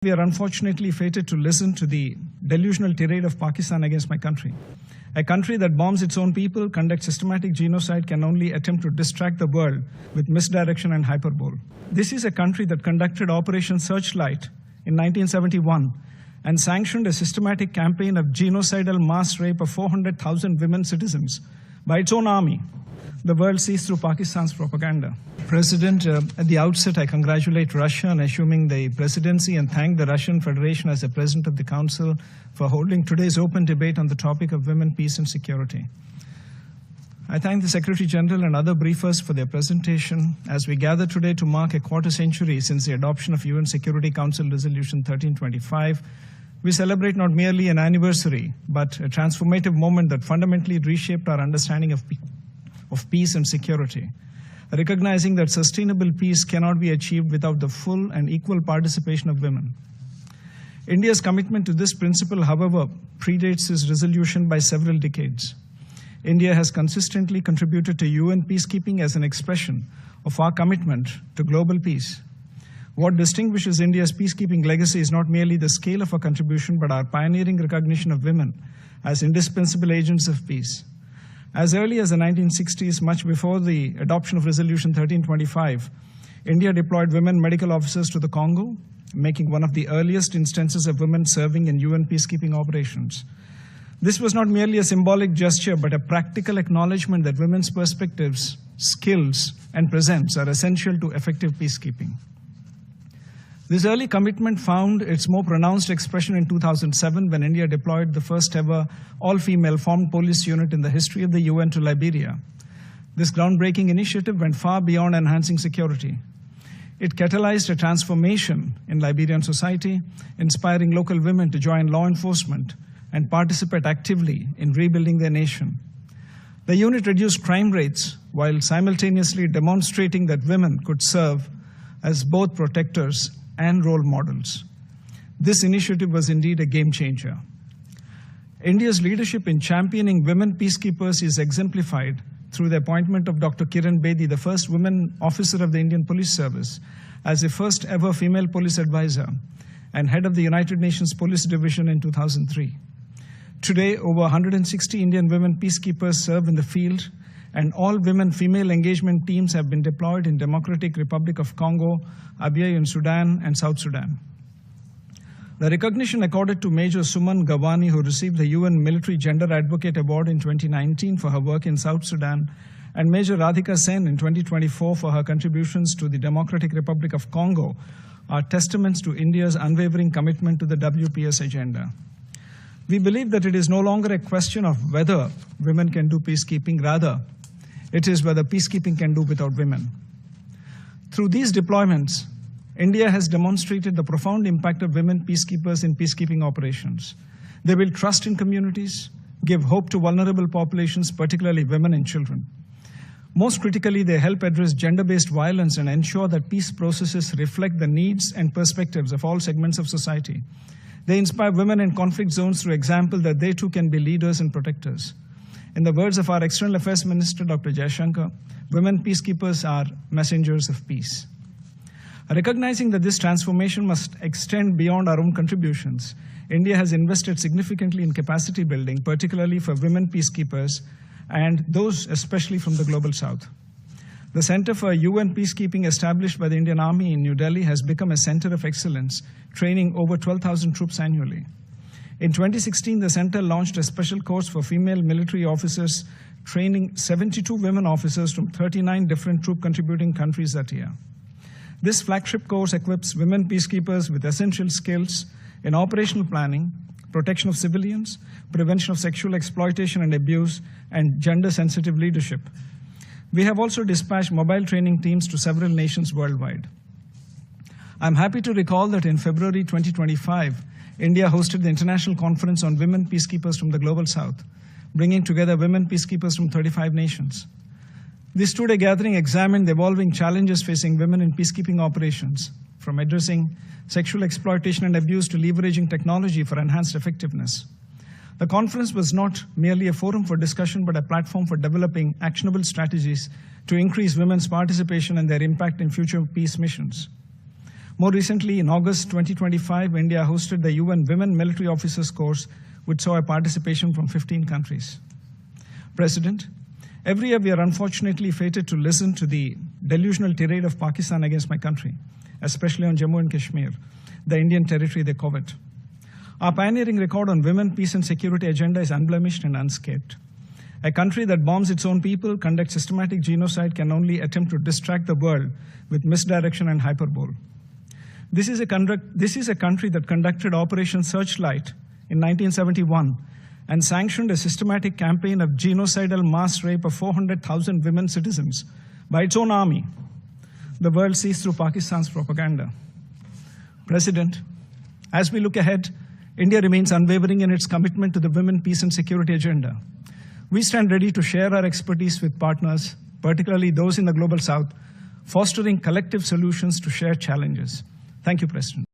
We are unfortunately fated to listen to the delusional tirade of Pakistan against my country. A country that bombs its own people, conducts systematic genocide, can only attempt to distract the world with misdirection and hyperbole. This is a country that conducted Operation Searchlight in 1971 and sanctioned a systematic campaign of genocidal mass rape of 400,000 women citizens by its own army. The world sees through Pakistan's propaganda. President, at the outset, I congratulate Russia on assuming the presidency and thank the Russian Federation as the President of the Council for holding today's open debate on the topic of women, peace, and security. I thank the Secretary General and other briefers for their presentation as we gather today to mark a quarter century since the adoption of UN Security Council Resolution 1325. We celebrate not merely an anniversary, but a transformative moment that fundamentally reshaped our understanding of peace and security, recognizing that sustainable peace cannot be achieved without the full and equal participation of women. India's commitment to this principle, however, predates this resolution by several decades. India has consistently contributed to UN peacekeeping as an expression of our commitment to global peace. What distinguishes India's peacekeeping legacy is not merely the scale of our contribution, but our pioneering recognition of women as indispensable agents of peace. As early as the 1960s, much before the adoption of Resolution 1325, India deployed women medical officers to the Congo, making one of the earliest instances of women serving in UN peacekeeping operations. This was not merely a symbolic gesture, but a practical acknowledgement that women's perspectives, skills, and presence are essential to effective peacekeeping. This early commitment found its more pronounced expression in 2007 when India deployed the first ever all-female formed police unit in the history of the UN to Liberia. This groundbreaking initiative went far beyond enhancing security. It catalyzed a transformation in Liberian society, inspiring local women to join law enforcement and participate actively in rebuilding their nation. The unit reduced crime rates while simultaneously demonstrating that women could serve as both protectors and role models. This initiative was indeed a game changer. India's leadership in championing women peacekeepers is exemplified through the appointment of Dr. Kiran Bedi, the first woman officer of the Indian Police Service, as the first ever female police advisor and head of the United Nations Police Division in 2003. Today, over 160 Indian women peacekeepers serve in the field, and all women female engagement teams have been deployed in Democratic Republic of Congo, Abyei in Sudan, and South Sudan. The recognition accorded to Major Suman Gawani, who received the UN Military Gender Advocate Award in 2019 for her work in South Sudan, and Major Radhika Sen in 2024 for her contributions to the Democratic Republic of Congo, are testaments to India's unwavering commitment to the WPS agenda. We believe that it is no longer a question of whether women can do peacekeeping, rather, it is whether peacekeeping can do without women. Through these deployments, India has demonstrated the profound impact of women peacekeepers in peacekeeping operations. They build trust in communities, give hope to vulnerable populations, particularly women and children. Most critically, they help address gender-based violence and ensure that peace processes reflect the needs and perspectives of all segments of society. They inspire women in conflict zones through example that they too can be leaders and protectors. In the words of our External Affairs Minister, Dr. Jaishankar, women peacekeepers are messengers of peace. Recognizing that this transformation must extend beyond our own contributions, India has invested significantly in capacity building, particularly for women peacekeepers and those especially from the Global South. The Center for UN Peacekeeping, established by the Indian Army in New Delhi, has become a center of excellence, training over 12,000 troops annually. In 2016, the center launched a special course for female military officers, training 72 women officers from 39 different troop-contributing countries that year. This flagship course equips women peacekeepers with essential skills in operational planning, protection of civilians, prevention of sexual exploitation and abuse, and gender-sensitive leadership. We have also dispatched mobile training teams to several nations worldwide. I'm happy to recall that in February 2025, India hosted the International Conference on Women Peacekeepers from the Global South, bringing together women peacekeepers from 35 nations. This two-day gathering examined the evolving challenges facing women in peacekeeping operations, from addressing sexual exploitation and abuse to leveraging technology for enhanced effectiveness. The conference was not merely a forum for discussion, but a platform for developing actionable strategies to increase women's participation and their impact in future peace missions. More recently, in August 2025, India hosted the UN Women Military Officers Course, which saw a participation from 15 countries. President, every year we are unfortunately fated to listen to the delusional tirade of Pakistan against my country, especially on Jammu and Kashmir, the Indian territory they covet. Our pioneering record on women, peace and security agenda is unblemished and unscathed. A country that bombs its own people, conducts systematic genocide, can only attempt to distract the world with misdirection and hyperbole. This is a country that conducted Operation Searchlight in 1971 and sanctioned a systematic campaign of genocidal mass rape of 400,000 women citizens by its own army. The world sees through Pakistan's propaganda. President, as we look ahead, India remains unwavering in its commitment to the women, peace and security agenda. We stand ready to share our expertise with partners, particularly those in the Global South, fostering collective solutions to shared challenges. Thank you, President.